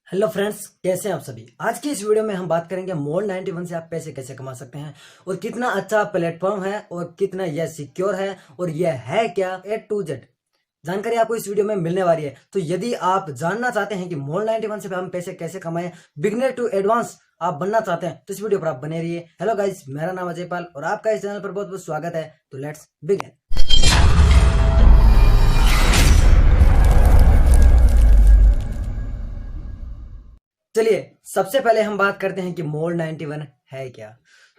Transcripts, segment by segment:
Hello friends, कैसे हैं आप सभी। आज की इस वीडियो में हम बात करेंगे मोल91 से आप पैसे कैसे कमा सकते हैं और कितना अच्छा प्लेटफॉर्म है और कितना यह सिक्योर है और यह है क्या A to Z जानकारी आपको इस वीडियो में मिलने वाली है। तो यदि आप जानना चाहते हैं कि मोल91 से हम पैसे कैसे कमाएं, बिगनर टू एडवांस आप बनना चाहते हैं तो इस वीडियो पर आप बने रहिए। हेलो गाइस, मेरा नाम अजय पाल और आपका इस चैनल पर बहुत बहुत स्वागत है। तो लेट्स बिगिन। चलिए सबसे पहले हम बात करते हैं कि मोल91 है क्या।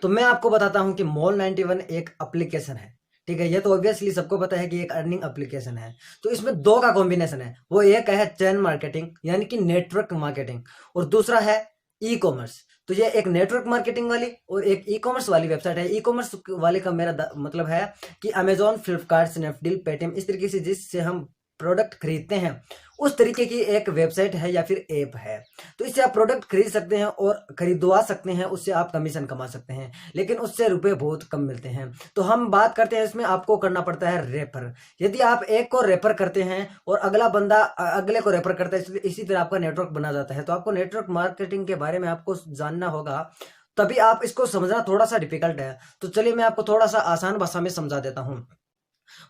तो मैं आपको बताता हूं कि मोल91 एक एप्लीकेशन है। ठीक है, ये तो ऑब्वियसली सबको पता है कि एक अर्निंग एप्लीकेशन है। तो इसमें दो का कॉम्बिनेशन है, वो एक है चैन मार्केटिंग यानी कि नेटवर्क मार्केटिंग और दूसरा है ई कॉमर्स। तो ये एक नेटवर्क मार्केटिंग वाली और एक ई कॉमर्स वाली वेबसाइट है। ई कॉमर्स वाली का मेरा मतलब है कि अमेजोन, फ्लिपकार्ट, स्नैपडील, पेटीएम, इस तरीके से जिससे हम प्रोडक्ट खरीदते हैं उस तरीके की एक वेबसाइट है या फिर ऐप है। तो इससे आप प्रोडक्ट खरीद सकते हैं और खरीदवा सकते हैं, उससे आप कमीशन कमा सकते हैं, लेकिन उससे रुपए बहुत कम मिलते हैं। तो हम बात करते हैं इसमें आपको करना पड़ता है रेफर। यदि आप एक को रेफर करते हैं और अगला बंदा अगले को रेफर करता है, इसी तरह आपका नेटवर्क बना जाता है। तो आपको नेटवर्क मार्केटिंग के बारे में आपको जानना होगा, तभी आप इसको समझना थोड़ा सा डिफिकल्ट है। तो चलिए मैं आपको थोड़ा सा आसान भाषा में समझा देता हूँ।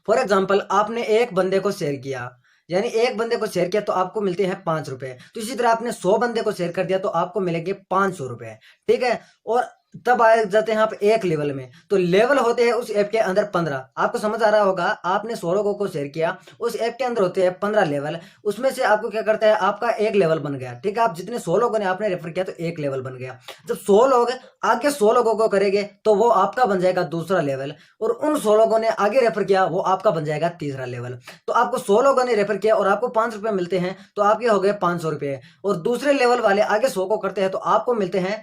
फॉर एग्जाम्पल, आपने एक बंदे को शेयर किया, यानी एक बंदे को शेयर किया तो आपको मिलते हैं 5 रुपए। तो इसी तरह आपने 100 बंदे को शेयर कर दिया तो आपको मिलेंगे 500 रुपए। ठीक है, और तब आ जाते हैं आप एक लेवल में। तो लेवल होते हैं उस ऐप के अंदर 15। आपको समझ आ रहा होगा, आपने 16 लोगों को शेयर किया, उस ऐप के अंदर होते हैं 15 लेवल। उसमें से आपको क्या करता है, आपका एक लेवल बन गया। ठीक है, आप जितने 100 लोगों ने आपने रेफर किया तो एक लेवल बन गया। जब 100 लोग आगे 100 लोगों को करेंगे तो वो आपका बन जाएगा दूसरा लेवल, और उन 100 लोगों ने आगे रेफर किया वो आपका बन जाएगा तीसरा लेवल। तो आपको 100 लोगों ने रेफर किया और आपको 5 रुपए मिलते हैं तो आपके हो गए 500 रुपए। और दूसरे लेवल वाले आगे 100 को करते हैं तो आपको मिलते हैं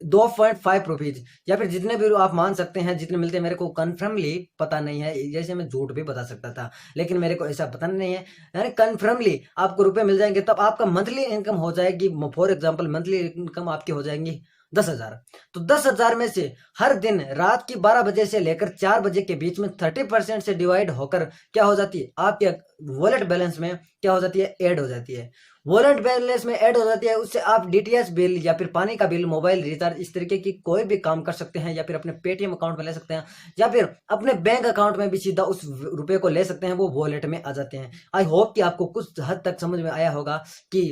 2.5 रुपीज, या फिर जितने भी आप मान सकते हैं जितने मिलते हैं। मेरे को कन्फर्मली पता नहीं है, जैसे मैं झूठ भी बता सकता था लेकिन मेरे को ऐसा पता नहीं है। यानी कन्फर्मली आपको रुपए मिल जाएंगे, तब आपका मंथली इनकम हो जाएगी। फॉर एग्जाम्पल, मंथली इनकम आपकी हो जाएंगी 10,000। तो 10,000 में से हर दिन रात की 12 बजे से लेकर 4 बजे के बीच में 30% से डिवाइड होकर क्या हो जाती है, आपके वॉलेट बैलेंस में क्या हो जाती है, ऐड हो जाती है। वॉलेट बैलेंस में ऐड हो जाती है, उससे आप डीटीएच बिल या फिर पानी का बिल, मोबाइल रिचार्ज, इस तरीके की कोई भी काम कर सकते हैं, या फिर अपने पेटीएम अकाउंट में ले सकते हैं, या फिर अपने बैंक अकाउंट में भी सीधा उस रुपए को ले सकते हैं, वो वॉलेट में आ जाते हैं। आई होप कि आपको कुछ हद तक समझ में आया होगा कि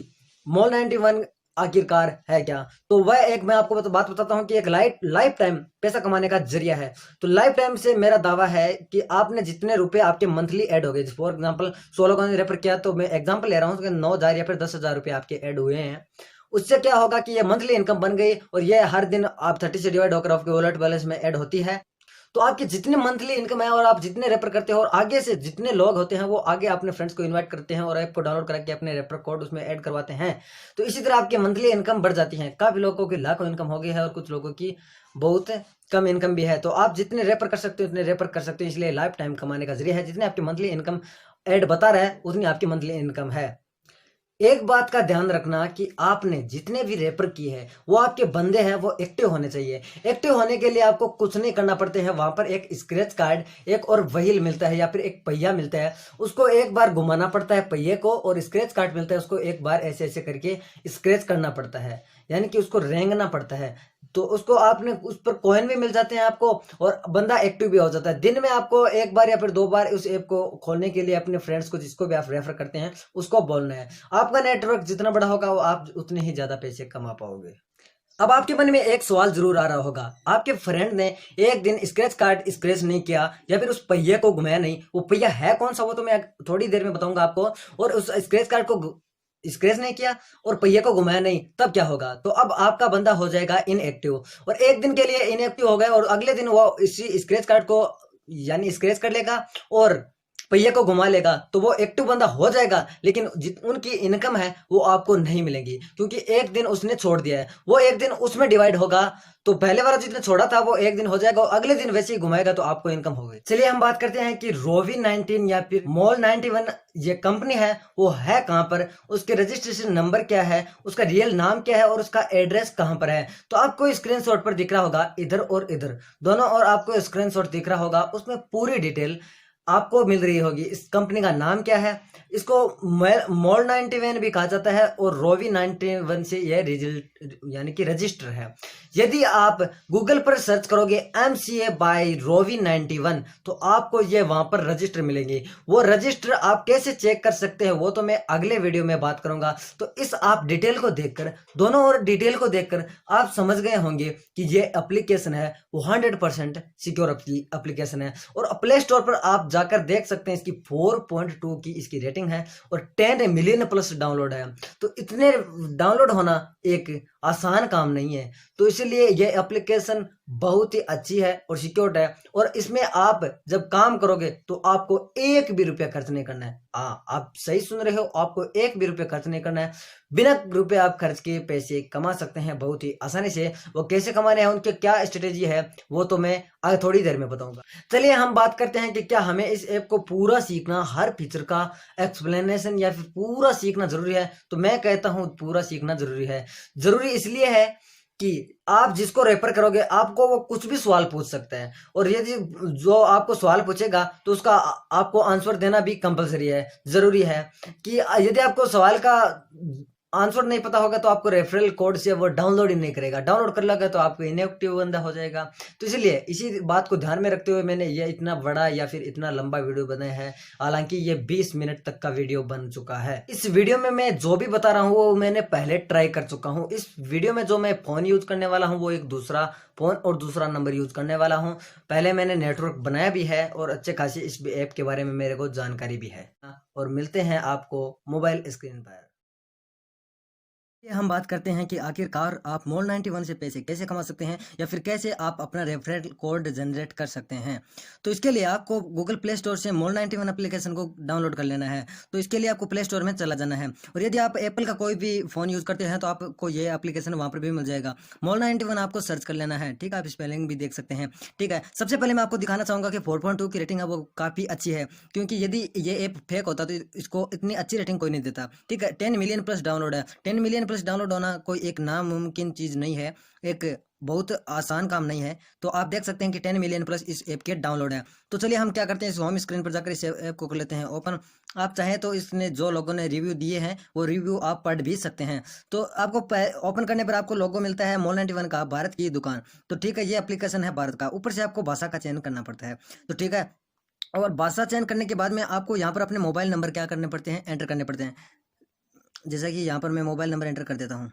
मोल91 आखिरकार है क्या। तो वह एक, मैं आपको बात बताता हूँ कि एक लाइफ टाइम पैसा कमाने का जरिया है। तो लाइफ टाइम से मेरा दावा है कि आपने जितने रुपए आपके मंथली ऐड हो गए, फॉर एग्जांपल 16 लोगों ने रेफर किया तो मैं एग्जांपल ले रहा हूँ कि 9,000 या फिर 10,000 रुपए आपके ऐड हुए हैं। उससे क्या होगा कि ये मंथली इनकम बन गई और ये हर दिन आप 30 से डिवाइड होकर आपके वॉलेट बैलेंस में ऐड होती है। तो आपकी जितनी मंथली इनकम है और आप जितने रेफर करते हो और आगे से जितने लोग होते हैं वो आगे अपने फ्रेंड्स को इनवाइट करते हैं और ऐप को डाउनलोड करके अपने रेफर कोड उसमें ऐड करवाते हैं, तो इसी तरह आपकी मंथली इनकम बढ़ जाती है। काफी लोगों की लाखों इनकम हो गई है और कुछ लोगों की बहुत कम इनकम भी है। तो आप जितने रेफर कर सकते हो उतने रेफर कर सकते हो, इसलिए लाइफ टाइम कमाने का जरिया है। जितने आपकी मंथली इनकम ऐड बता रहा है उतनी आपकी मंथली इनकम है। एक बात का ध्यान रखना कि आपने जितने भी रेफर किए हैं वो आपके बंदे हैं वो एक्टिव होने चाहिए। एक्टिव होने के लिए आपको कुछ नहीं करना पड़ते हैं, वहां पर एक स्क्रैच कार्ड, एक और व्हील मिलता है या फिर एक पहिया मिलता है, उसको एक बार घुमाना पड़ता है पहिए को, और स्क्रैच कार्ड मिलता है उसको एक बार ऐसे ऐसे करके स्क्रैच करना पड़ता है, यानी कि उसको रेंगना पड़ता है। तो उसको आपने उस पर कॉइन भी मिल जाते हैं आपको और बंदा एक्टिव भी हो जाता है। दिन में आपको एक बार या फिर 2 बार उस ऐप को खोलने के लिए अपने फ्रेंड्स को, जिसको भी आप रेफर करते हैं, उसको बोलना है। आपका नेटवर्क जितना बड़ा होगा वो आप उतने ही ज्यादा पैसे कमा पाओगे। अब आपके मन में एक सवाल जरूर आ रहा होगा, आपके फ्रेंड ने एक दिन स्क्रैच कार्ड स्क्रैच नहीं किया या फिर उस पहिए को घुमाया नहीं, वो पहिया है कौन सा वो तो मैं थोड़ी देर में बताऊंगा आपको, और उस स्क्रैच कार्ड को स्क्रैच नहीं किया और पहिए को घुमाया नहीं, तब क्या होगा। तो अब आपका बंदा हो जाएगा इनएक्टिव, और एक दिन के लिए इनएक्टिव हो गए और अगले दिन वो इसी स्क्रैच कार्ड को यानी स्क्रैच कर लेगा और पहिए को घुमा लेगा, तो वो एक्टिव बंदा हो जाएगा, लेकिन उनकी इनकम है वो आपको नहीं मिलेगी, क्योंकि एक दिन उसने छोड़ दिया है। वो एक दिन उसमें डिवाइड होगा, तो पहले वाला जितने छोड़ा था वो एक दिन हो जाएगा और अगले दिन वैसे ही घुमाएगा तो आपको इनकम हो गई। चलिए हम बात करते हैं कि रोवी19 या फिर मोल91 ये कंपनी है वो है कहां पर, उसके रजिस्ट्रेशन नंबर क्या है, उसका रियल नाम क्या है और उसका एड्रेस कहां पर है। तो आपको स्क्रीनशॉट पर दिख रहा होगा, इधर और इधर दोनों और आपको स्क्रीनशॉट दिख रहा होगा, उसमें पूरी डिटेल आपको मिल रही होगी। इस कंपनी का नाम क्या है? इसको मोल 91 भी कहा जाता है और रोवी 91 से यह रिजल्ट यानी कि रजिस्टर है। यदि आप गूगल पर सर्च करोगे MCA बाय रोवी 91 तो आपको ये वहां पर रजिस्टर मिलेंगे। वो रजिस्टर आप कैसे चेक कर सकते हैं वो तो मैं अगले वीडियो में बात करूंगा। तो इस आप डिटेल को देखकर, दोनों और डिटेल को देखकर आप समझ गए होंगे कि ये एप्लीकेशन है वो 100% सिक्योर एप्लीकेशन है। और प्ले स्टोर पर आप जाकर देख सकते हैं इसकी 4.2 की इसकी रेटिंग है और 10 मिलियन प्लस डाउनलोड है। तो इतने डाउनलोड होना एक आसान काम नहीं है। तो इसलिए यह एप्लीकेशन बहुत ही अच्छी है और सिक्योर्ड है। और इसमें आप जब काम करोगे तो आपको एक भी रुपया खर्च नहीं करना है। आप सही सुन रहे हो, आपको एक भी रुपया खर्च नहीं करना है। बिना रुपए आप खर्च के पैसे कमा सकते हैं बहुत ही आसानी से। वो कैसे कमाने हैं, उनके क्या स्ट्रेटेजी है, वो तो मैं आगे थोड़ी देर में बताऊंगा। चलिए हम बात करते हैं कि क्या हमें इस ऐप को पूरा सीखना, हर फीचर का एक्सप्लेनेशन या फिर पूरा सीखना जरूरी है? तो मैं कहता हूं पूरा सीखना जरूरी है। जरूरी इसलिए है कि आप जिसको रेफर करोगे आपको वो कुछ भी सवाल पूछ सकता है और यदि जो आपको सवाल पूछेगा तो उसका आपको आंसर देना भी कंपलसरी है, जरूरी है। कि यदि आपको सवाल का आंसर नहीं पता होगा तो आपको रेफरल कोड से वो डाउनलोड ही नहीं करेगा। डाउनलोड कर लेगा तो आपको इनएक्टिव बंदा हो जाएगा। तो इसलिए इसी बात को ध्यान में रखते हुए मैंने ये इतना बड़ा या फिर इतना लंबा वीडियो बनाया है। हालांकि ये 20 मिनट तक का वीडियो बन चुका है। इस वीडियो में मैं जो भी बता रहा हूँ वो मैंने पहले ट्राई कर चुका हूँ। इस वीडियो में जो मैं फोन यूज करने वाला हूँ वो एक दूसरा फोन और दूसरा नंबर यूज करने वाला हूँ। पहले मैंने नेटवर्क बनाया भी है और अच्छे खासी इस ऐप के बारे में मेरे को जानकारी भी है। और मिलते हैं आपको मोबाइल स्क्रीन पर। हम बात करते हैं कि आखिरकार आप मोल 91 से पैसे कैसे कमा सकते हैं या फिर कैसे आप अपना रेफरल कोड जनरेट कर सकते हैं। तो इसके लिए आपको गूगल प्ले स्टोर से मोल 91 एप्लीकेशन को डाउनलोड कर लेना है। तो इसके लिए आपको प्ले स्टोर में चला जाना है और यदि आप एप्पल का कोई भी फ़ोन यूज़ करते हैं तो आपको ये एप्लीकेशन वहाँ पर भी मिल जाएगा। मोल 91 आपको सर्च कर लेना है, ठीक है। आप स्पेलिंग भी देख सकते हैं, ठीक है। सबसे पहले मैं आपको दिखाना चाहूँगा कि 4.2 की रेटिंग है वो काफ़ी अच्छी है, क्योंकि यदि ये ऐप फेक होता तो इसको इतनी अच्छी रेटिंग कोई नहीं देता, ठीक है। 10 मिलियन प्लस डाउनलोड है। 10 मिलियन प्लस डाउनलोड होना कोई एक नामुमकिन चीज़ नहीं है, एक बहुत आसान काम नहीं है। तो आप देख सकते हैं कि 10 मिलियन प्लस इस ऐप के डाउनलोड है। तो चलिए हम क्या करते हैं, इस होम स्क्रीन पर जाकर इस ऐप को कर लेते हैं ओपन। आप चाहें तो इसने जो लोगों ने रिव्यू दिए हैं वो रिव्यू आप पढ़ भी सकते हैं। तो आपको ओपन करने पर आपको लोगो मिलता है मोल 91 का, भारत की दुकान। तो ठीक है, ये एप्लीकेशन है भारत का। ऊपर से आपको भाषा का चयन करना पड़ता है, तो ठीक है। और भाषा चयन करने के बाद में आपको यहाँ पर अपने मोबाइल नंबर क्या करने पड़ते हैं, एंटर करने पड़ते हैं। जैसा कि यहाँ पर मैं मोबाइल नंबर एंटर कर देता हूँ।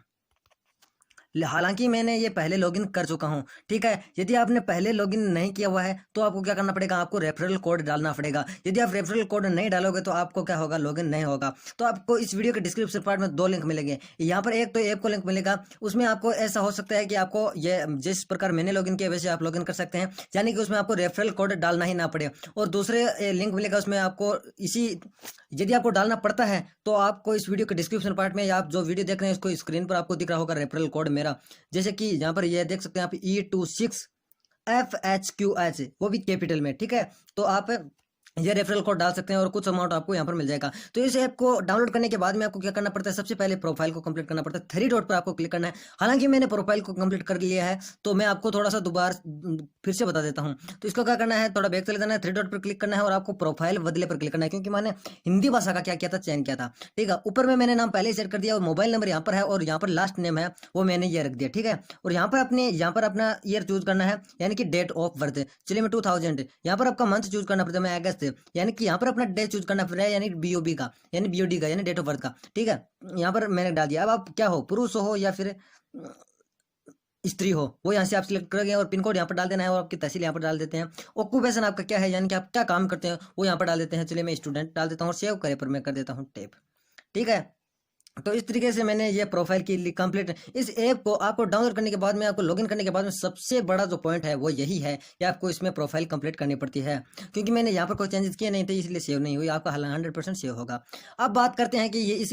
हालांकि मैंने ये पहले लॉगिन कर चुका हूँ, ठीक है। यदि आपने पहले लॉगिन नहीं किया हुआ है तो आपको क्या करना पड़ेगा, आपको रेफरल कोड डालना पड़ेगा। यदि आप रेफरल कोड नहीं डालोगे तो आपको क्या होगा, लॉगिन नहीं होगा। तो आपको इस वीडियो के डिस्क्रिप्शन पार्ट में 2 लिंक मिलेंगे। यहाँ पर एक तो ऐप को लिंक मिलेगा, उसमें आपको ऐसा हो सकता है कि आपको ये जिस प्रकार मैंने लॉगिन किया वैसे आप लॉगिन कर सकते हैं, यानी कि उसमें आपको रेफरल कोड डालना ही ना पड़े। और दूसरे लिंक मिलेगा, उसमें आपको यदि आपको डालना पड़ता है तो आपको इस वीडियो के डिस्क्रिप्शन पार्ट में, या आप जो वीडियो देख रहे हैं इसको स्क्रीन पर आपको दिख रहा होगा रेफरल कोड मेरा। जैसे कि यहाँ पर ये देख सकते हैं आप E26FHQH, वो भी कैपिटल में, ठीक है। तो आप ये रेफरल कोड डाल सकते हैं और कुछ अमाउंट आपको यहाँ पर मिल जाएगा। तो इस ऐप को डाउनलोड करने के बाद में आपको क्या करना पड़ता है, सबसे पहले प्रोफाइल को कंप्लीट करना पड़ता है। 3 डॉट पर आपको क्लिक करना है। हालांकि मैंने प्रोफाइल को कंप्लीट कर लिया है तो मैं आपको थोड़ा सा दोबारा फिर से बता देता हूँ। तो इसको क्या करना है, थोड़ा बैक चले जाना है, 3 डॉट पर क्लिक करना है और आपको प्रोफाइल बदले पर क्लिक करना है, क्योंकि मैंने हिंदी भाषा का क्या किया था, चयन किया था, ठीक है। ऊपर में मैंने नाम पहले ही सेट कर दिया और मोबाइल नंबर यहाँ पर है और यहाँ पर लास्ट नेम है वो मैंने ये रख दिया, ठीक है। और यहाँ पर अपना ईयर चूज करना है, यानी कि डेट ऑफ बर्थ। चलिए मैं 2000, यहाँ पर आपका मंथ चूज करना पड़ता है, मैं अगस्त, यानी कि यहाँ पर अपना डे चूज करना पड़ रहा है, यानी बीओबी का, यानी बीओडी का, यानी डेट ऑफ बर्थ का, ठीक है। यहाँ पर मैंने डाल दिया। अब आप क्या हो, पुरुष हो या फिर स्त्री हो, वो यहाँ से आप सिलेक्ट करोगे और पिन कोड यहाँ पर डाल देना है और आपकी तहसील यहाँ पर डाल देते हैं। ऑक्यूपेशन आपका क्या है, यानी कि आप क्या काम करते हैं वो यहाँ पर डाल देते हैं। चलिए मैं स्टूडेंट डाल देता हूँ और सेव करे पर मैं कर देता हूँ टैप, ठीक है। तो इस तरीके से मैंने ये प्रोफाइल की कंप्लीट। इस ऐप को आपको डाउनलोड करने के बाद में, आपको लॉगिन करने के बाद में सबसे बड़ा जो पॉइंट है वो यही है कि आपको इसमें प्रोफाइल कंप्लीट करनी पड़ती है, क्योंकि मैंने यहाँ पर कोई चेंजेस किए नहीं थे इसलिए सेव नहीं हुई। आपका 100% सेव होगा। अब बात करते हैं कि ये इस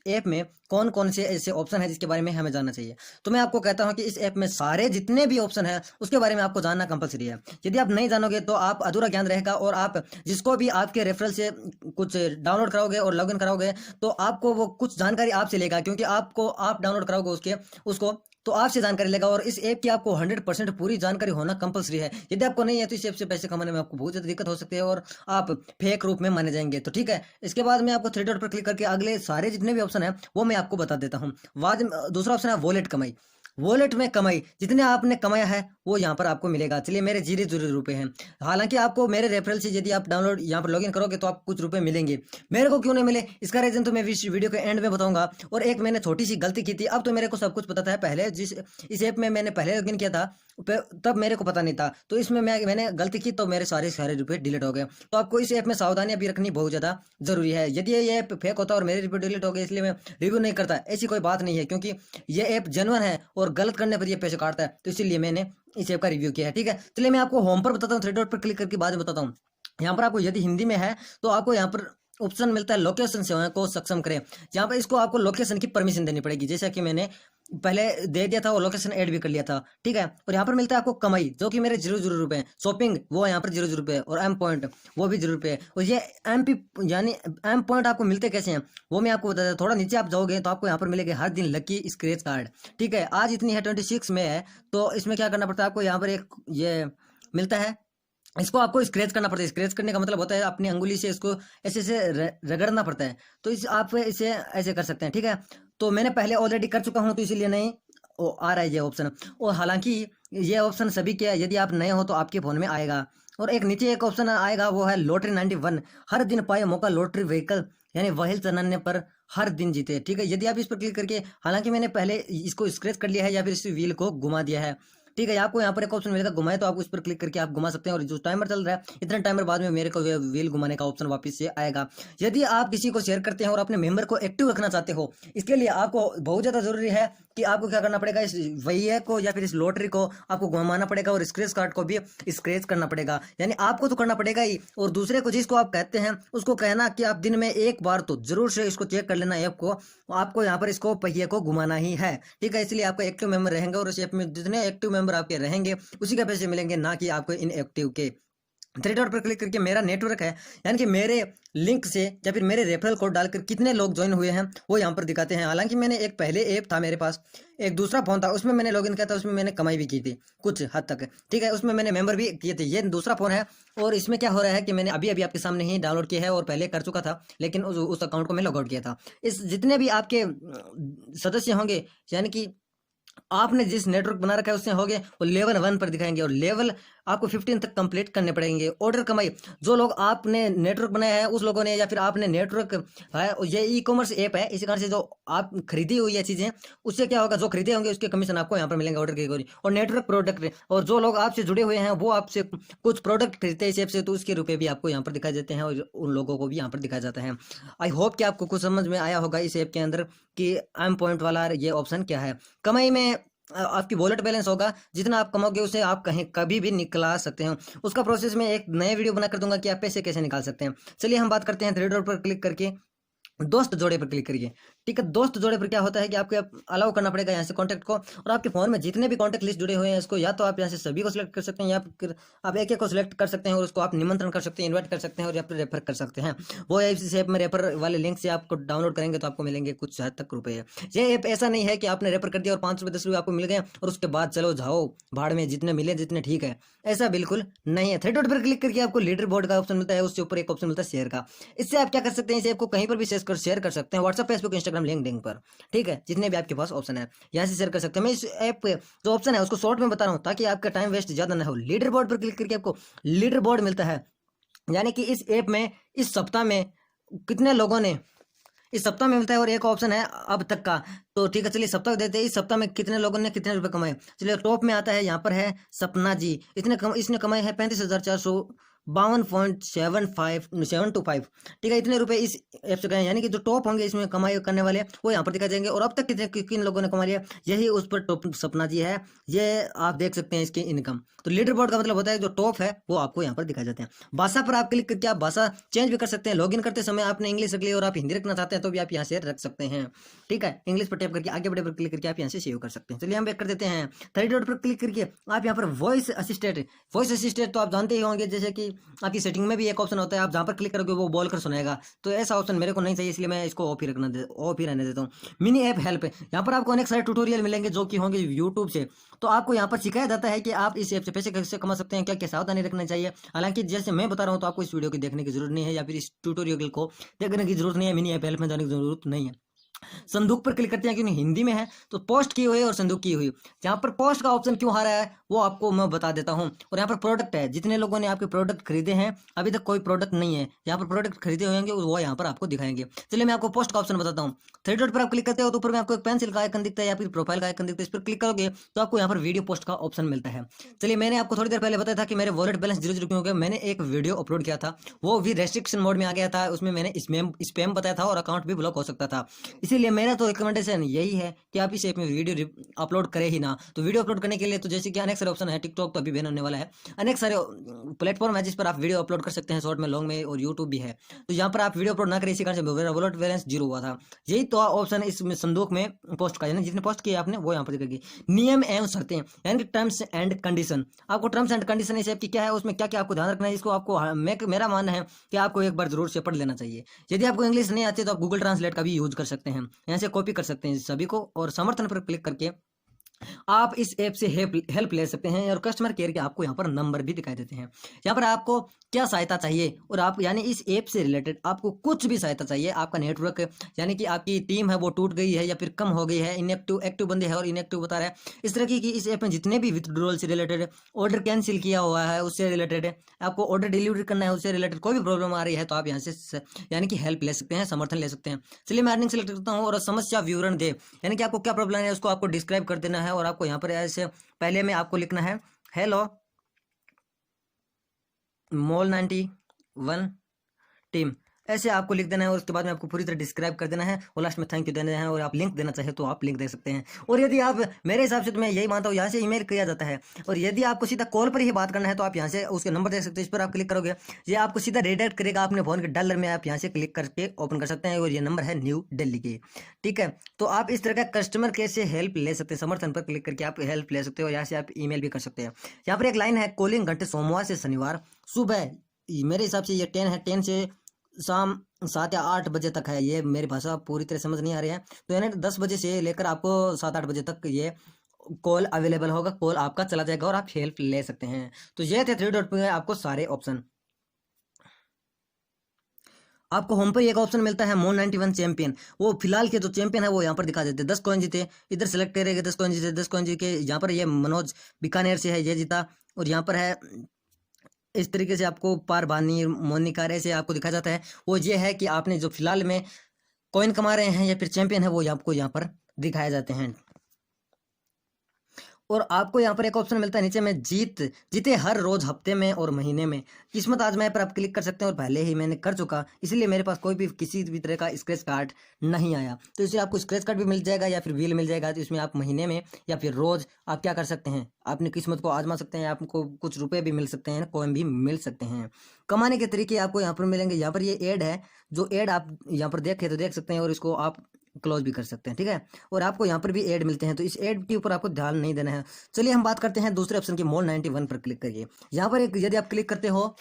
ऐप में कौन कौन से ऐसे ऑप्शन है जिसके बारे में हमें जानना चाहिए। तो मैं आपको कहता हूँ कि इस ऐप में सारे जितने भी ऑप्शन है उसके बारे में आपको जानना कंपलसरी है। यदि आप नहीं जानोगे तो आप अधूरा ज्ञान रहेगा और आप जिसको भी आपके रेफरल से कुछ डाउनलोड कराओगे और लॉगिन कराओगे तो आपको वो कुछ जानकारी आपसे लेगा, क्योंकि आप डाउनलोड कराओगे उसको तो आपसे जानकारी लेगा। और इस ऐप की आपको 100% पूरी जानकारी होना कंपलसरी है। यदि आपको नहीं है तो इस ऐप से पैसे कमाने में आपको बहुत ज़्यादा दिक्कत हो सकती है और आप फेक रूप में माने जाएंगे। तो ठीक है, इसके बाद मैं आपको थ्री डॉट पर क्लिक करके अगले सारे जितने भी ऑप्शन है वो मैं आपको बता देता हूँ। दूसरा ऑप्शन है वॉलेट कमाई। वॉलेट में कमाई, जितने आपने कमाया है वो यहाँ पर आपको मिलेगा। चलिए, मेरे 0 रुपए हैं। हालांकि आपको मेरे रेफरल से यदि आप डाउनलोड यहाँ पर लॉगिन करोगे तो आपको कुछ रुपए मिलेंगे। मेरे को क्यों नहीं मिले, इसका रीजन तो मैं इस वीडियो के एंड में बताऊंगा। और एक मैंने छोटी सी गलती की थी, अब तो मेरे को सब कुछ पता था। पहले इस ऐप में मैंने पहले लॉगिन किया था तब मेरे को पता नहीं था, तो इसमें मैंने गलती की तो मेरे सारे रुपए डिलीट हो गए। तो आपको इस ऐप में सावधानियां भी रखनी बहुत ज़्यादा जरूरी है। यदि ये ऐप फेक होता और मेरे रुपए डिलीट हो गए इसलिए मैं रिव्यू नहीं करता, ऐसी कोई बात नहीं है, क्योंकि ये ऐप जेन्युइन है और गलत करने पर ये पैसे काटता है, तो इसीलिए मैंने इस ऐप का रिव्यू किया है। ठीक है, चलिए मैं आपको होम पर बताता हूँ, थ्री डॉट पर क्लिक करके बाद में बताता हूँ। यहाँ पर आपको यदि हिंदी में है तो आपको यहाँ पर ऑप्शन मिलता है लोकेशन सेवाएं को सक्षम करें। यहाँ पर इसको आपको लोकेशन की परमिशन देनी पड़ेगी, जैसा कि मैंने पहले दे दिया था और लोकेशन ऐड भी कर लिया था। ठीक है, और यहाँ पर मिलता है आपको कमाई, जो कि मेरे 0 रुपए हैं। शॉपिंग वो यहाँ पर 0 रुपए, और एम पॉइंट वो भी 0 रुपए। और ये MP यानी एम पॉइंट आपको मिलते कैसे हैं वो मैं आपको बता देता। थोड़ा नीचे आप जाओगे तो आपको यहाँ पर मिलेगा हर दिन लकी स्क्रैच कार्ड। ठीक है, आज इतनी है 26 में है, तो इसमें क्या करना पड़ता है आपको, यहाँ पर एक ये मिलता है, इसको आपको स्क्रैच करना पड़ता है। स्क्रैच करने का मतलब होता है अपनी अंगुली से इसको ऐसे से रगड़ना पड़ता है। तो इस आप इसे ऐसे कर सकते हैं। ठीक है, तो मैंने पहले ऑलरेडी कर चुका हूं तो इसीलिए नहीं आ रहा है ये ऑप्शन। और हालांकि ये ऑप्शन सभी के, यदि आप नए हो तो आपके फोन में आएगा। और एक नीचे एक ऑप्शन आएगा, वो है लॉटरी 91, हर दिन पाए मौका लॉटरी व्हीकल, यानी व्हील चलाने पर हर दिन जीते। ठीक है, यदि आप इस पर क्लिक करके, हालांकि मैंने पहले इसको स्क्रैच कर लिया है या फिर इस व्हील को घुमा दिया है। ठीक है, आपको यहाँ पर एक ऑप्शन मिलेगा घुमाए, तो आप उस पर क्लिक करके आप घुमा सकते हैं। और जो टाइमर चल रहा है इतने टाइमर बाद में मेरे को व्हील घुमाने का ऑप्शन वापस से आएगा। यदि आप किसी को शेयर करते हैं और अपने मेंबर को एक्टिव रखना चाहते हो, इसके लिए आपको बहुत ज़्यादा जरूरी है कि आपको क्या करना पड़ेगा, इस व्हील को या फिर इस लॉटरी को आपको घुमाना पड़ेगा और स्क्रैच कार्ड को भी स्क्रैच करना पड़ेगा। यानी आपको तो करना पड़ेगा ही, और दूसरे को जिसको आप कहते हैं उसको कहना कि आप दिन में एक बार तो जरूर से इसको चेक कर लेना ऐप को, आपको यहाँ पर इसको पहिए को घुमाना ही है। ठीक है, इसलिए आपका एक्टिव मेंबर रहेंगे और इस ऐप में जितने एक्टिव मेंबर आपके रहेंगे उसी के पैसे मिलेंगे, ना कि आपको इनएक्टिव के। थ्री डॉट पर क्लिक करके मेरा नेटवर्क है, यानी कि मेरे लिंक से या फिर मेरे रेफरल कोड डालकर कितने लोग ज्वाइन हुए हैं वो यहाँ पर दिखाते हैं। हालांकि मैंने एक पहले ऐप था मेरे पास, एक दूसरा फोन था, उसमें मैंने लॉगिन किया था, उसमें मैंने कमाई भी की थी कुछ हद तक। ठीक है, उसमें मैंने मेंबर भी किए थे। ये दूसरा फोन है और इसमें क्या हो रहा है कि मैंने अभी अभी आपके सामने ही डाउनलोड किया है और पहले कर चुका था, लेकिन उस अकाउंट को मैं लॉग आउट किया था। इस जितने भी आपके सदस्य होंगे, यानी कि आपने जिस नेटवर्क बना रखा है उससे होगे, वो लेवल 1 पर दिखाएंगे और लेवल आपको 15 तक कंप्लीट करने पड़ेंगे। ऑर्डर कमाई, जो लोग आपने नेटवर्क बनाया है उस लोगों ने, या फिर आपने नेटवर्क है, ये ई-कॉमर्स ऐप है, इसी कारण से जो आप खरीदी हुई है चीजें, उससे क्या होगा, जो खरीदे होंगे उसके कमीशन आपको यहाँ पर मिलेंगे ऑर्डर के। और नेटवर्क प्रोडक्ट, और जो लोग आपसे जुड़े हुए हैं वो आपसे कुछ प्रोडक्ट खरीदते हैं इस ऐप से, तो उसके रुपए भी आपको यहाँ पर दिखाई देते हैं और उन लोगों को भी यहाँ पर दिखाया जाता है। आई होप कि आपको कुछ समझ में आया होगा इस ऐप के अंदर कि एम पॉइंट वाला ये ऑप्शन क्या है। कमाई में आपकी वॉलेट बैलेंस होगा, जितना आप कमाओगे उसे आप कहीं कभी भी निकला सकते हैं। उसका प्रोसेस में एक नया वीडियो बना कर दूंगा कि आप पैसे कैसे निकाल सकते हैं। चलिए हम बात करते हैं थ्री डॉट पर क्लिक करके दोस्त जोड़े पर क्लिक करिए। ठीक है, दोस्त जोड़े पर क्या होता है कि आपको अलाउ करना पड़ेगा यहाँ से कॉन्टैक्ट को, और आपके फोन में जितने भी कॉन्टैक्ट लिस्ट जुड़े हुए हैं इसको या तो आप यहाँ से सभी को सिलेक्ट कर सकते हैं, या फिर आप एक एक को सिलेक्ट कर सकते हैं और उसको आप निमंत्रण कर सकते हैं, इन्वाइट कर सकते हैं और या फिर रेफर कर सकते हैं। वो इस ऐप में रेफर वाले लिंक से आपको डाउनलोड करेंगे तो आपको मिलेंगे कुछ हद तक रुपए। ये ऐप ऐसा नहीं है कि आपने रेफर कर दिया और 5 रुपये 10 रुपये आपको मिल गए और उसके बाद चलो जाओ भाड़ में, जितने मिले जितने ठीक है, ऐसा बिल्कुल नहीं है। थ्री डॉट पर क्लिक करके आपको लीडर बोर्ड का ऑप्शन मिलता है, उसके ऊपर एक ऑप्शन मिलता है शेयर का। इससे आप क्या कर सकते हैं, इस ऐप को कहीं पर भी शेयर कर सकते हैं, व्हाट्सएप, फेसबुक, इंस्टाग्राम, लिंक्डइन पर। ठीक है, जितने भी आपके पास ऑप्शन है यहाँ से शेयर कर सकते हैं। मैं इस ऐप पे जो ऑप्शन है उसको शॉर्ट में बता रहा हूँ ताकि आपका टाइम वेस्ट ज्यादा ना हो। लीडर बोर्ड पर क्लिक करके आपको लीडर बोर्ड मिलता है, यानी कि इस ऐप में इस सप्ताह में कितने लोगों ने, इस सप्ताह में मिलता है। और एक ऑप्शन है अब तक का, तो ठीक है चलिए सप्ताह देते हैं, इस सप्ताह में कितने लोगों ने कितने रुपए कमाए। चलिए टॉप में आता है, यहाँ पर है सपना जी, इसने कमाए हैं 35,452.725। ठीक है, इतने रुपए इस ऐप से गए, यानी कि जो टॉप होंगे इसमें कमाई करने वाले वो यहाँ पर दिखाई देंगे। और अब तक किन लोगों ने कमा लिया, यही उस पर टॉप सपना जी है, ये आप देख सकते हैं इसकी इनकम। तो लीडर बोर्ड का मतलब होता है जो टॉप है वो आपको यहाँ पर दिखाई जाते हैं। भाषा पर आप क्लिक करके आप भाषा चेंज भी कर सकते हैं। लॉगिन करते समय आपने इंग्लिश रख लिया और आप हिंदी रखना चाहते हैं तो भी आप यहाँ से रख सकते हैं। ठीक है, इंग्लिश पर टैप करके आगे बढ़े पर क्लिक करके आप यहाँ से सेव कर सकते हैं। चलिए हम बैक कर देते हैं। थ्री डॉट पर क्लिक करके आप यहाँ पर वॉइस असिस्टेंट तो आप जानते ही होंगे, जैसे कि आपकी सेटिंग में भी एक ऑप्शन होता है, आप जहाँ पर क्लिक करोगे वो बोल कर सुनाएगा, तो ऐसा ऑप्शन मेरे को नहीं चाहिए, इसलिए मैं इसको ऑफ ही रहने देता हूँ। मिनी ऐप हेल्प, यहाँ पर आपको अनेक सारे ट्यूटोरियल मिलेंगे जो कि होंगे यूट्यूब से, तो आपको यहाँ पर सिखाया जाता है कि आप इस ऐप से पैसे कैसे कमा सकते हैं, क्या क्या सावधानी रखना चाहिए। हालांकि जैसे मैं बता रहा हूँ तो आपको इस वीडियो की देखने की जरूरत नहीं है, या फिर इस ट्यूटोरियल को देखने की जरूरत नहीं है, मिनी ऐप हेल्प में जाने की जरूरत नहीं है। संदूक पर क्लिक करते हैं क्योंकि हिंदी में है, तो पोस्ट की हुई और संदूक की हुई, यहाँ पर पोस्ट का ऑप्शन क्यों आ रहा है वो आपको मैं बता देता हूँ। और यहाँ पर प्रोडक्ट है, जितने लोगों ने आपके प्रोडक्ट खरीदे हैं, अभी तक कोई प्रोडक्ट नहीं है, यहाँ पर प्रोडक्ट खरीदे होंगे वो यहाँ पर आपको दिखाएंगे। चलिए मैं आपको पोस्ट का ऑप्शन बताता हूँ। थ्री डॉट पर आप क्लिक करते हो तो ऊपर में आपको एक पेंसिल का आइकन दिखता है या फिर प्रोफाइल का आइकन दिखता है, इस पर क्लिक करोगे तो आपको यहाँ पर वीडियो पोस्ट का ऑप्शन मिलता है। चलिए मैंने आपको थोड़ी देर पहले बताया था कि मेरे वॉलेट बैलेंस 0 क्यों हो गया, मैंने एक वीडियो अपलोड किया था, वो भी रेस्ट्रिक्शन मोड में आ गया था, उसमें मैंने स्पैम बताया था और अकाउंट भी ब्लॉक हो सकता था। इसीलिए मेरा तो रिकमेंडेशन यही है कि आप इस ऐप में वीडियो अपलोड करें ही ना। तो वीडियो अपलोड करने के लिए तो जैसे कि अनेक सारे ऑप्शन है, टिकटॉक तो अभी बैन होने वाला है, अनेक सारे प्लेटफॉर्म है जिस पर आप वीडियो अपलोड कर सकते हैं, शॉर्ट में, लॉन्ग में, और यूट्यूब भी है। तो यहाँ पर आप वीडियो अपलोड ना करें, इसी कारण से मेरा वॉलेट बैलेंस 0 हुआ था। यही तो ऑप्शन है इसमें संदूक में पोस्ट का, यानी जितने पोस्ट किए आपने वो यहाँ पर दिखेगी। नियम एवं शर्तें यानी कि टर्म्स एंड कंडीशन, आपको टर्म्स एंड कंडीशन इस ऐप की क्या है, उसमें क्या क्या आपको ध्यान रखना है, इसको आपको मेरा मानना है कि आपको एक बार जरूर से पढ़ लेना चाहिए। यदि आपको इंग्लिश नहीं आती तो आप गूगल ट्रांसलेट का भी यूज कर सकते हैं, यहाँ से कॉपी कर सकते हैं सभी को, और समर्थन पर क्लिक करके आप इस ऐप से हेल्प ले सकते हैं। और कस्टमर केयर के आपको यहाँ पर नंबर भी दिखाई देते हैं। यहाँ पर आपको क्या सहायता चाहिए, और आप यानी इस ऐप से रिलेटेड आपको कुछ भी सहायता चाहिए, आपका नेटवर्क यानी कि आपकी टीम है वो टूट गई है या फिर कम हो गई है, इनएक्टिव एक्टिव बंदे हैं और इनएक्टिव बता रहा है, इस तरह की इस ऐप में जितने भी विथड्रॉल से रिलेटेड, ऑर्डर कैंसिल किया हुआ है उससे रिलेटेड, आपको ऑर्डर डिलीवरी करना है उससे रिलेटेड कोई भी प्रॉब्लम आ रही है तो आप यहाँ से यानी कि हेल्प ले सकते हैं, समर्थन ले सकते हैं। चलिए मैं अर्निंग सेलेक्ट करता हूँ और समस्या विवरण दे, यानी कि आपको क्या प्रॉब्लम है उसको आपको डिस्क्राइब कर देना है, और आपको यहाँ पर ऐसे पहले में आपको लिखना है हेलो मॉल 91 टीम, ऐसे आपको लिख देना है, और उसके बाद में आपको पूरी तरह डिस्क्राइब कर देना है, और लास्ट में थैंक यू देना है, और आप लिंक देना चाहे तो आप लिंक दे सकते हैं। और यदि आप, मेरे हिसाब से तो मैं यही मानता हूँ, यहाँ से ईमेल किया जाता है, और यदि आपको सीधा कॉल पर ही बात करना है तो आप यहाँ से उसके नंबर दे सकते हैं, इस पर आप क्लिक करोगे ये आपको सीधा रिडायरेक्ट करेगा अपने फोन के डायलर में, आप यहाँ से क्लिक करके ओपन कर सकते हैं, और ये नंबर है न्यू दिल्ली की, ठीक है। तो आप इस तरह का कस्टमर केयर से हेल्प ले सकते हैं, समर्थन पर क्लिक करके आप हेल्प ले सकते हो, यहाँ से आप ईमेल भी कर सकते हैं। यहाँ पर एक लाइन है, कॉलिंग घंटे सोमवार से शनिवार सुबह, मेरे हिसाब से ये 10 है, 10 से शाम 7 या 8 बजे तक है, ये मेरी भाषा पूरी तरह समझ नहीं आ रही है, तो यानी 10 बजे से लेकर आपको 7-8 बजे तक ये कॉल अवेलेबल होगा, कॉल आपका चला जाएगा और आप हेल्प ले सकते हैं। तो ये थे 3 डॉट पे आपको सारे ऑप्शन। आपको होम पर एक ऑप्शन मिलता है मोन 91 चैंपियन, वो फिलहाल के जो चैंपियन है वो यहाँ पर दिखा देते हैं। 10 कॉइन जीते, इधर सेलेक्ट करेंगे 10 कॉइन जीते, 10 कॉइन जीत के यहाँ पर ये मनोज बीकानेर से है, ये जीता, और यहाँ पर है इस तरीके से आपको पारबानी मोनिका ऐसे आपको दिखा जाता है। वो ये है कि आपने जो फिलहाल में कॉइन कमा रहे हैं या फिर चैंपियन है वो आपको यहाँ पर दिखाए जाते हैं। और आपको यहाँ पर एक ऑप्शन मिलता है नीचे में जीते हर रोज, हफ्ते में और महीने में, किस्मत आजमाए पर आप क्लिक कर सकते हैं, और पहले ही मैंने कर चुका इसलिए मेरे पास कोई भी किसी भी तरह का स्क्रैच कार्ड नहीं आया, तो इससे आपको स्क्रैच कार्ड भी मिल जाएगा या फिर व्हील मिल जाएगा, तो इसमें आप महीने में या फिर रोज आप क्या कर सकते हैं, अपनी किस्मत को आजमा सकते हैं, आपको कुछ रुपए भी मिल सकते हैं, कॉइन भी मिल सकते हैं। कमाने के तरीके आपको यहाँ पर मिलेंगे, यहाँ पर ये ऐड है, जो ऐड आप यहाँ पर देखे तो देख सकते हैं, और इसको आप क्लोज भी कर सकते हैं, ठीक है। और आपको यहाँ पर भी ऐड मिलते हैं, तो इस ऐड के ऊपर आपको ध्यान नहीं देना है। चलिए हम बात करते हैं दूसरे ऑप्शन की, मॉल 91 पर क्लिक करिए। यहाँ पर एक यदि आप क्लिक करते हो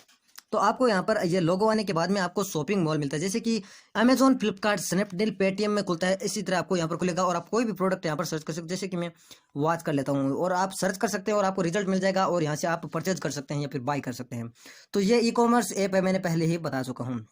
तो आपको यहाँ पर ये लोगो आने के बाद में आपको शॉपिंग मॉल मिलता है, जैसे कि अमेजॉन, फ्लिपकार्ट, स्नैपडील, पेटीएम में खुलता है, इसी तरह आपको यहाँ पर खुलेगा, और आप कोई भी प्रोडक्ट यहाँ पर सर्च कर सकते हैं, जैसे कि मैं वॉच कर लेता हूँ, और आप सर्च कर सकते हैं और आपको रिजल्ट मिल जाएगा, और यहाँ से आप परचेज कर सकते हैं या फिर बाय कर सकते हैं। तो ये ई कॉमर्स ऐप है, मैंने पहले ही बता चुका हूँ।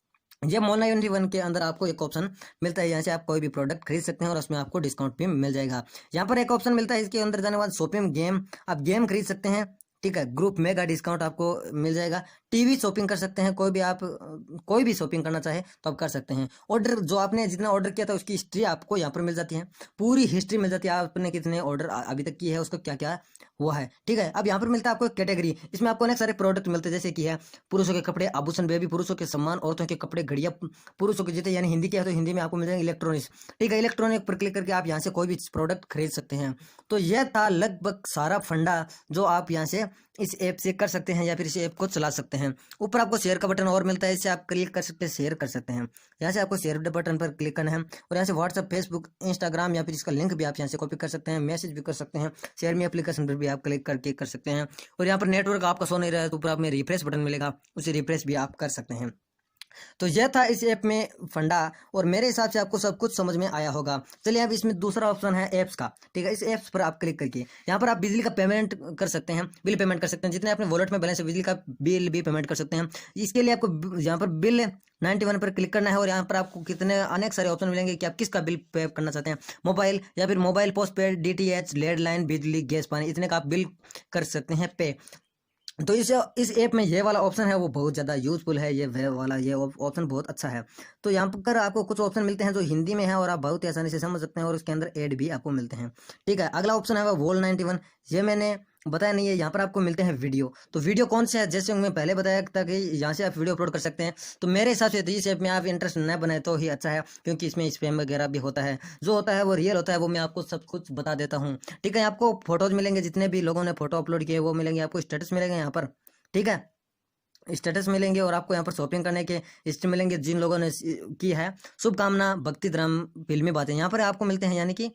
ये मॉल 91 के अंदर आपको एक ऑप्शन मिलता है, यहाँ से आप कोई भी प्रोडक्ट खरीद सकते हैं और उसमें आपको डिस्काउंट भी मिल जाएगा। यहाँ पर एक ऑप्शन मिलता है, इसके अंदर जाने के बाद शॉपिंग गेम, आप गेम खरीद सकते हैं, ठीक है, ग्रुप मेगा डिस्काउंट आपको मिल जाएगा। टीवी शॉपिंग कर सकते हैं, कोई भी शॉपिंग करना चाहे तो आप कर सकते हैं। ऑर्डर जो आपने जितना ऑर्डर किया था उसकी हिस्ट्री आपको यहाँ पर मिल जाती है, पूरी हिस्ट्री मिल जाती है, आपने कितने ऑर्डर अभी तक किए हैं, उसको क्या क्या हुआ है, ठीक है। अब यहाँ पर मिलता है आपको एक कैटेगरी, इसमें आपको अनेक सारे प्रोडक्ट मिलते हैं, जैसे कि है पुरुषों के कपड़े, आभूषण, बेबी, पुरुषों के सामान, औरतों के कपड़े, घड़ियां, पुरुषों के जूते, यानी हिंदी के है तो हिंदी में आपको मिल जाएंगे इलेक्ट्रॉनिक्स, ठीक है। इलेक्ट्रॉनिक पर क्लिक करके आप यहाँ से कोई भी प्रोडक्ट खरीद सकते हैं। तो यह था लगभग सारा फंडा जो आप यहाँ से इस ऐप से कर सकते हैं या फिर इस ऐप को चला सकते हैं। ऊपर आपको शेयर का बटन और मिलता है, इससे आप क्लिक कर सकते हैं, शेयर कर सकते हैं। यहाँ से आपको शेयर बटन पर क्लिक करना है और यहाँ से व्हाट्सअप, फेसबुक, इंस्टाग्राम या फिर इसका लिंक भी आप यहाँ से कॉपी कर सकते हैं, मैसेज भी कर सकते हैं, शेयर मी एप्लीकेशन पर भी आप क्लिक करके कर सकते हैं। और यहाँ पर नेटवर्क आपका शो नहीं रहा है तो ऊपर आप में रिफ्रेश बटन मिलेगा, उसे रिफ्रेश भी आप कर सकते हैं। तो यह था इस ऐप में फंडा, और मेरे हिसाब से आपको सब कुछ समझ में आया होगा। चलिए अब इसमें दूसरा ऑप्शन है ऐप्स का, ठीक है। इस ऐप्स पर आप क्लिक करके यहाँ पर आप बिजली का पेमेंट कर सकते हैं, बिल पेमेंट कर सकते हैं, जितने अपने वॉलेट में बैलेंस है बिजली का बिल भी पेमेंट कर सकते हैं। इसके लिए आपको यहाँ पर बिल 91 पर क्लिक करना है और यहाँ पर आपको कितने अनेक सारे ऑप्शन मिलेंगे कि आप किसका बिल पे करना चाहते हैं, मोबाइल या फिर mobile post paid, DTH, landline, बिजली, गैस, पानी, इतने का आप बिल कर सकते हैं पे। तो इस ऐप में ये वाला ऑप्शन है वो बहुत ज़्यादा यूजफुल है, ये ऑप्शन बहुत अच्छा है। तो यहाँ पर आपको कुछ ऑप्शन मिलते हैं जो हिंदी में है और आप बहुत ही आसानी से समझ सकते हैं, और उसके अंदर ऐड भी आपको मिलते हैं, ठीक है। अगला ऑप्शन है वो Wall91, ये मैंने बताया नहीं है। यहाँ पर आपको मिलते हैं वीडियो। तो वीडियो कौन से है, जैसे मैं पहले बताया था कि यहाँ से आप वीडियो अपलोड कर सकते हैं। तो मेरे हिसाब से तो इस ऐप में आप इंटरेस्ट न बनाए तो ही अच्छा है, क्योंकि इसमें स्पैम वगैरह भी होता है, जो होता है वो रियल होता है, वो मैं आपको सब कुछ बता देता हूँ, ठीक है। आपको फोटोज मिलेंगे, जितने भी लोगों ने फोटो अपलोड किए वो मिलेंगे, आपको स्टेटस मिलेंगे यहाँ पर, ठीक है, स्टेटस मिलेंगे, और आपको यहाँ पर शॉपिंग करने के हिस्ट्री मिलेंगे जिन लोगों ने की है, शुभकामना, भक्ति, धर्म, फिल्मी बातें यहाँ पर आपको मिलते हैं, यानी कि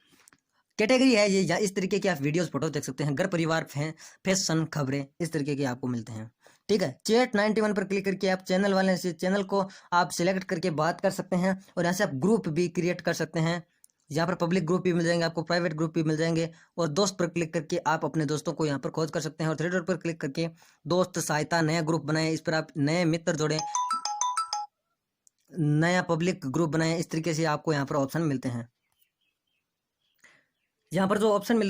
कैटेगरी है ये, या इस तरीके की आप वीडियोस फोटो देख सकते हैं, घर परिवार, फैशन, खबरें, इस तरीके की आपको मिलते हैं, ठीक है। चैट 91 पर क्लिक करके आप चैनल वाले से चैनल को आप सिलेक्ट करके बात कर सकते हैं, और यहाँ से आप ग्रुप भी क्रिएट कर सकते हैं। यहाँ पर पब्लिक ग्रुप भी मिल जाएंगे आपको, प्राइवेट ग्रुप भी मिल जाएंगे, और दोस्त पर क्लिक करके आप अपने दोस्तों को यहाँ पर खोज कर सकते हैं, और थ्री डॉट पर क्लिक करके दोस्त सहायता, नया ग्रुप बनाए, इस पर आप नए मित्र जोड़ें, नया पब्लिक ग्रुप बनाए, इस तरीके से आपको यहाँ पर ऑप्शन मिलते हैं। यहाँ पर जो ऑप्शन मिल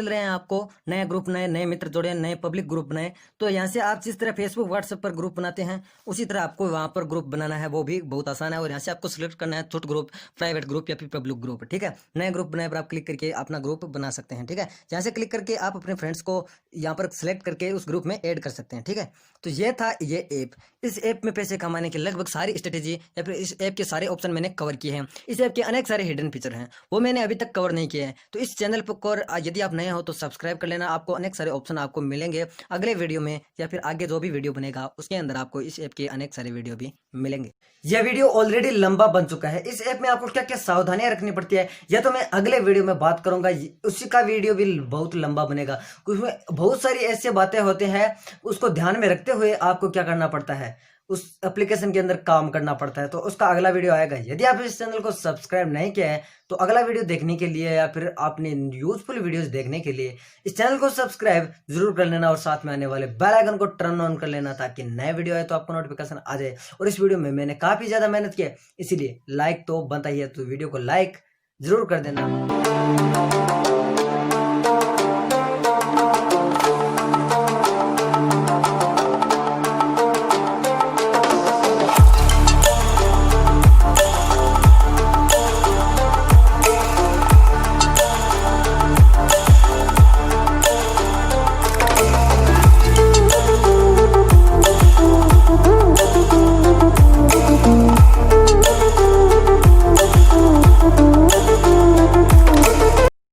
रहे हैं, आपको नया ग्रुप, नए मित्र जोड़े, नए पब्लिक ग्रुप बनाए, तो यहाँ से आप जिस तरह फेसबुक, व्हाट्सएप पर ग्रुप बनाते हैं उसी तरह आपको वहाँ पर ग्रुप बनाना है, वो भी बहुत आसान है। और यहाँ से आपको सिलेक्ट करना है छोटा ग्रुप, प्राइवेट ग्रुप या फिर पब्लिक ग्रुप, ठीक है। नए ग्रुप बनाए पर आप क्लिक करके अपना ग्रुप बना सकते हैं, ठीक है। यहाँ से क्लिक करके आप अपने फ्रेंड्स को यहाँ पर सिलेक्ट करके उस ग्रुप में ऐड कर सकते हैं, ठीक है। तो ये था ये ऐप। इस ऐप में पैसे कमाने की लगभग सारी स्ट्रेटेजी या फिर इस ऐप के सारे ऑप्शन मैंने कवर किए हैं। इस ऐप के अनेक सारे हिडन फीचर हैं, वो मैंने अभी तक कवर नहीं किए हैं। तो इस चैनल पर यदि आप नए हो तो सब्सक्राइब कर लेना, आपको अनेक सारे ऑप्शन आपको मिलेंगे अगले वीडियो में, या फिर आगे जो भी वीडियो बनेगा उसके अंदर आपको इस ऐप के अनेक सारे वीडियो भी मिलेंगे। यह वीडियो ऑलरेडी लंबा बन चुका है। इस ऐप में आपको क्या क्या सावधानियां रखनी पड़ती है यह तो मैं अगले वीडियो में बात करूंगा, उसी का वीडियो भी बहुत लंबा बनेगा। उसमें बहुत सारी ऐसी बातें होती हैं, उसको ध्यान में रखते हुए आपको क्या करना पड़ता है, उस एप्लीकेशन के अंदर काम करना पड़ता है। तो उसका अगला वीडियो आएगा। यदि आप इस चैनल को सब्सक्राइब नहीं किया है तो अगला वीडियो देखने के लिए या फिर आपने यूजफुल वीडियोस देखने के लिए इस चैनल को सब्सक्राइब जरूर कर लेना, और साथ में आने वाले बेल आइकन को टर्न ऑन कर लेना, ताकि नए वीडियो आए तो आपको नोटिफिकेशन आ जाए। और इस वीडियो में मैंने काफी ज्यादा मेहनत की है, इसीलिए लाइक तो बनता ही है, तो वीडियो को लाइक जरूर कर देना।